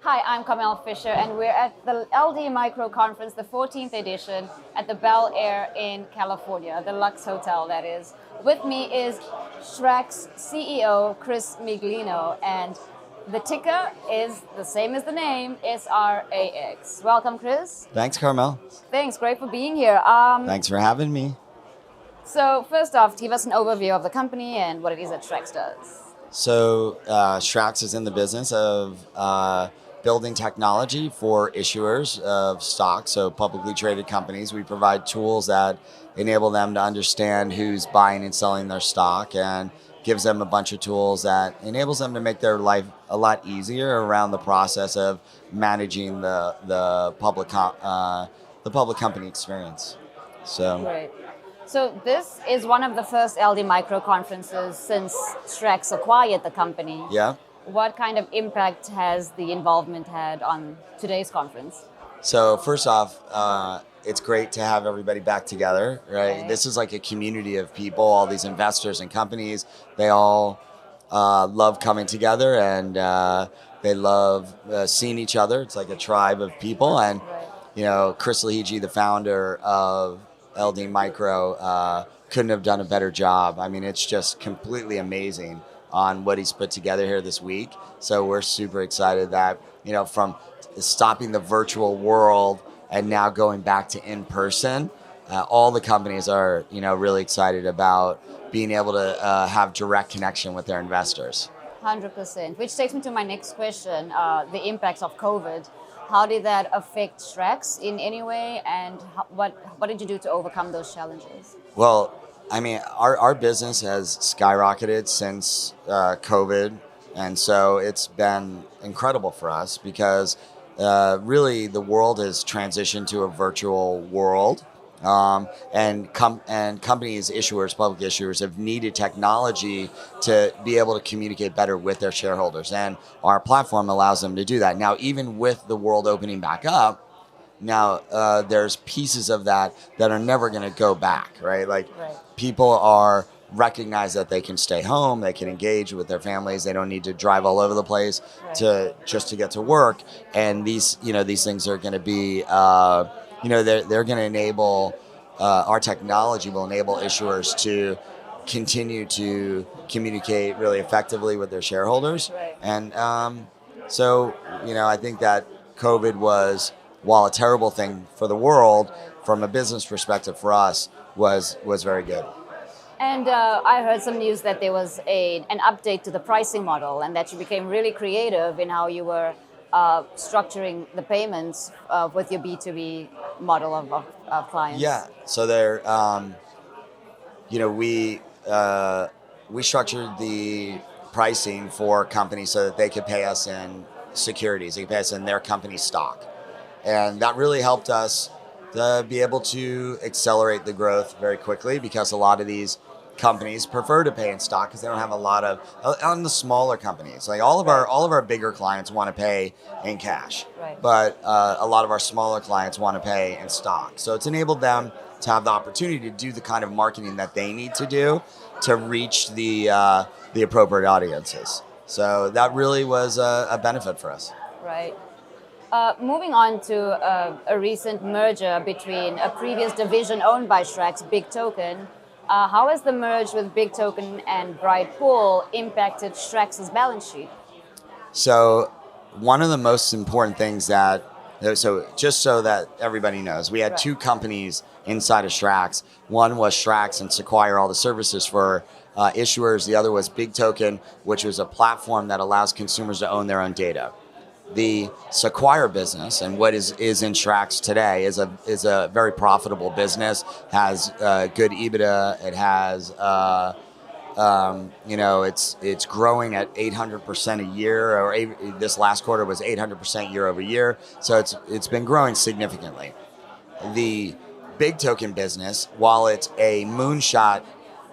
Hi, I'm Kamel Fisher, and we're at the LD Micro Conference, the 14th edition, at the Bel Air in California, the Lux Hotel, that is. With me is SRAX CEO Chris Miglino, and the ticker is the same as the name, SRAX. Welcome, Chris. Thanks, Carmel. Thanks, great for being here. Thanks for having me. So, first off, give us an overview of the company and what it is that SRAX does. So, SRAX is in the business of building technology for issuers of stock, so publicly traded companies. We provide tools that enable them to understand who's buying and selling their stock and gives them a bunch of tools that enables them to make their life a lot easier around the process of managing the public company experience. So. Great. So this is one of the first LD Micro conferences since SRAX acquired the company. Yeah. What kind of impact has the involvement had on today's conference? So first off, it's great to have everybody back together, right? Okay. This is like a community of people, all these investors and companies. They all love coming together and they love seeing each other. It's like a tribe of people. And, Right. Chris Miglino, the founder of LD Micro, couldn't have done a better job. I mean, it's just completely amazing on what he's put together here this week. So we're super excited that, from stopping the virtual world and now going back to in person, all the companies are, really excited about being able to have direct connection with their investors. 100%. Which takes me to my next question, the impacts of COVID. How did that affect SRAX in any way, and what did you do to overcome those challenges? Well, I mean, our business has skyrocketed since COVID. And so it's been incredible for us because really the world has transitioned to a virtual world. And companies, issuers, public issuers have needed technology to be able to communicate better with their shareholders. And our platform allows them to do that. Now, even with the world opening back up, now there's pieces of that are never going to go back, right? Like Right. people are recognize that they can stay home, they can engage with their families, they don't need to drive all over the place Right. to get to work. And these things are going to be they're going to enable our technology will enable issuers to continue to communicate really effectively with their shareholders. Right. And so I think that COVID was, while a terrible thing for the world, from a business perspective for us was very good. And I heard some news that there was an update to the pricing model, and that you became really creative in how you were structuring the payments with your B2B model of clients. Yeah. So there, we structured the pricing for companies so that they could pay us in securities, they could pay us in their company stock, and that really helped us to be able to accelerate the growth very quickly because a lot of these companies prefer to pay in stock because they don't have a lot of on the smaller companies. Like all of our bigger clients want to pay in cash, Right. but a lot of our smaller clients want to pay in stock. So it's enabled them to have the opportunity to do the kind of marketing that they need to do to reach the appropriate audiences. So that really was a benefit for us. Right. Moving on to a recent merger between a previous division owned by SRAX, Big Token. How has the merge with Big Token and Bright Pool impacted SRAX's balance sheet? So one of the most important things so just so that everybody knows, we had two companies inside of SRAX. One was SRAX and Sequire, all the services for issuers. The other was Big Token, which was a platform that allows consumers to own their own data. The Sequire business and what is in SRAX today is a very profitable business, has good EBITDA. It has it's growing at 800% a year, or this last quarter was 800% year over year. So it's been growing significantly. The Big Token business, while it's a moonshot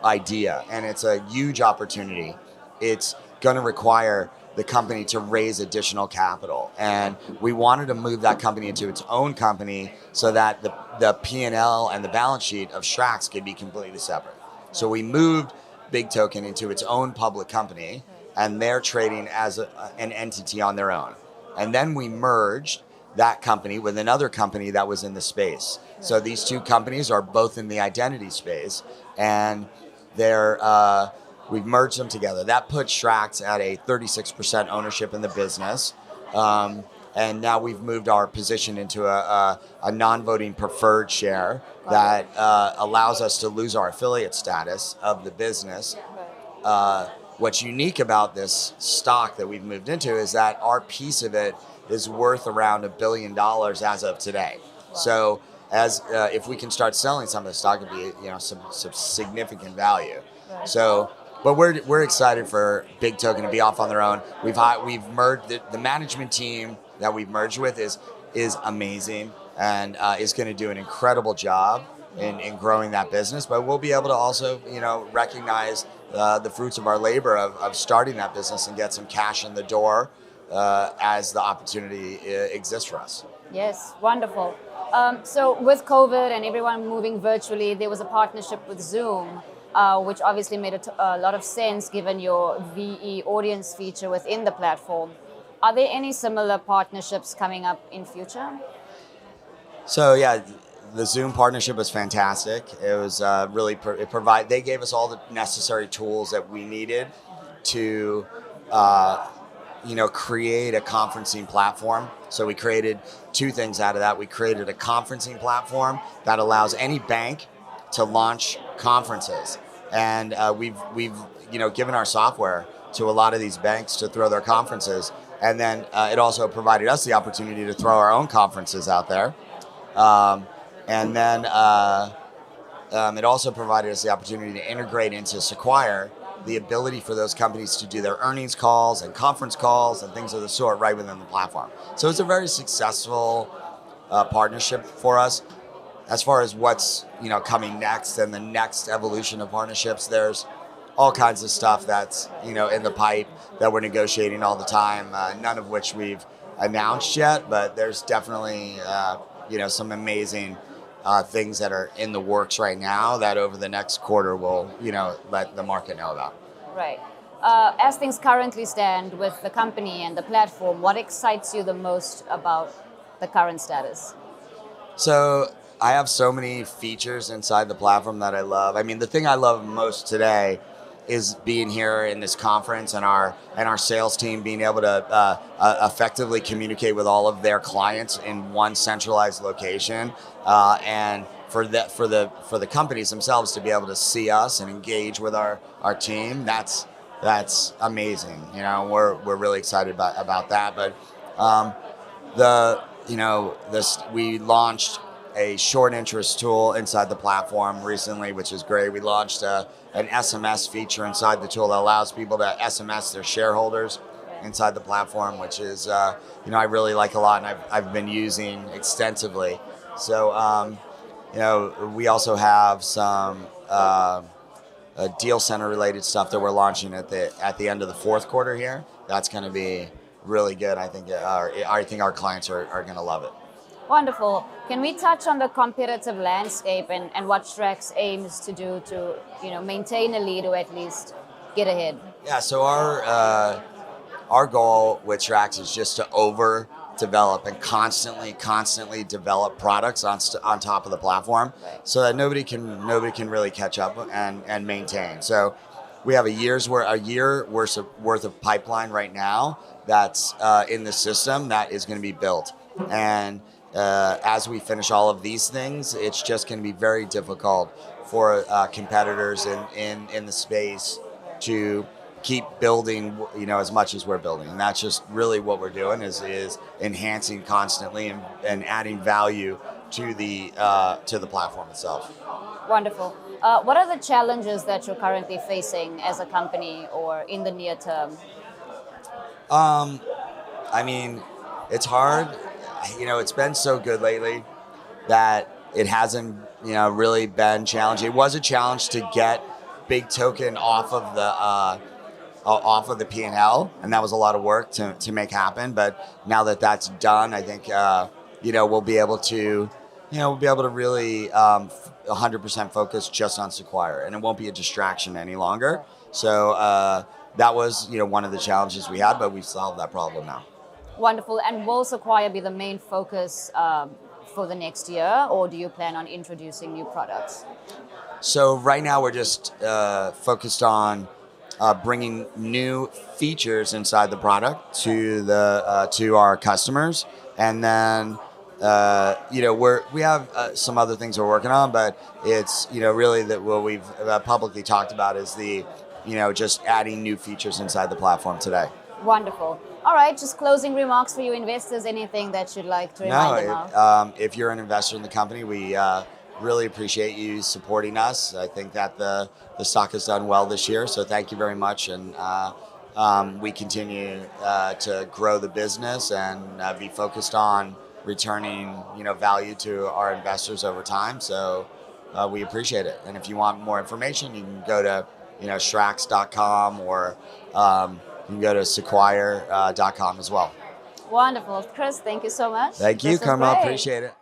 idea and it's a huge opportunity, it's going to require the company to raise additional capital. And we wanted to move that company into its own company so that the P&L and the balance sheet of SRAX could be completely separate. So we moved Big Token into its own public company, and they're trading as an entity on their own. And then we merged that company with another company that was in the space. So these two companies are both in the identity space, and we've merged them together. That put SRAX at a 36% ownership in the business. And now we've moved our position into a non-voting preferred share that allows us to lose our affiliate status of the business. What's unique about this stock that we've moved into is that our piece of it is worth around $1 billion as of today. Wow. So if we can start selling some of the stock, it'd be some significant value. Right. So, but we're excited for Big Token to be off on their own. We've merged the management team that we've merged with is amazing and is going to do an incredible job in growing that business. But we'll be able to also recognize the fruits of our labor of starting that business and get some cash in the door as the opportunity exists for us. Yes, wonderful. So with COVID and everyone moving virtually, there was a partnership with Zoom, which obviously made a lot of sense given your VE audience feature within the platform. Are there any similar partnerships coming up in future? So yeah, the Zoom partnership was fantastic. It was they gave us all the necessary tools that we needed to create a conferencing platform. So we created two things out of that. We created a conferencing platform that allows any bank to launch conferences. And we've given our software to a lot of these banks to throw their conferences. And then it also provided us the opportunity to throw our own conferences out there. And then it also provided us the opportunity to integrate into Sequire the ability for those companies to do their earnings calls and conference calls and things of the sort right within the platform. So it's a very successful partnership for us. As far as what's coming next and the next evolution of partnerships, there's all kinds of stuff that's in the pipe that we're negotiating all the time. None of which we've announced yet, but there's definitely some amazing things that are in the works right now that over the next quarter will let the market know about. Right. As things currently stand with the company and the platform, what excites you the most about the current status? So I have so many features inside the platform that I love. I mean, the thing I love most today is being here in this conference and our sales team being able to effectively communicate with all of their clients in one centralized location, and for the companies themselves to be able to see us and engage with our team. That's amazing. We're really excited about that. But we launched a short interest tool inside the platform recently, which is great. We launched an SMS feature inside the tool that allows people to SMS their shareholders inside the platform, which is I really like a lot, and I've been using extensively. So we also have some deal center related stuff that we're launching at the end of the fourth quarter here. That's going to be really good. I think our clients are going to love it. Wonderful. Can we touch on the competitive landscape and what SRAX aims to do to maintain a lead or at least get ahead? Yeah. So our goal with SRAX is just to overdevelop and constantly develop products on top of the platform, right, so that nobody can really catch up and maintain. So we have a year worth of pipeline right now that's in the system that is going to be built. And as we finish all of these things, it's just going to be very difficult for competitors in the space to keep building, as much as we're building. And that's just really what we're doing is enhancing constantly and adding value to the platform itself. Wonderful. What are the challenges that you're currently facing as a company or in the near term? I mean, it's hard. It's been so good lately that it hasn't, really been challenging. It was a challenge to get Big Token off of the P&L, and that was a lot of work to make happen. But now that that's done, I think we'll be able to really 100% focus just on Sequire, and it won't be a distraction any longer. So that was one of the challenges we had, but we've solved that problem now. Wonderful. And will Sequire be the main focus for the next year, or do you plan on introducing new products? So right now we're just focused on bringing new features inside the product to our customers, and then we have some other things we're working on, but it's really that what we've publicly talked about is the just adding new features inside the platform today. Wonderful. All right, just closing remarks for you investors. Anything that you'd like to remind them of? If you're an investor in the company, we really appreciate you supporting us. I think that the stock has done well this year, so thank you very much. And we continue to grow the business and be focused on returning value to our investors over time. So we appreciate it. And if you want more information, you can go to SRAX.com, or you can go to Sequire.com as well. Wonderful. Chris, thank you so much. Thank you, Carmel. Appreciate it.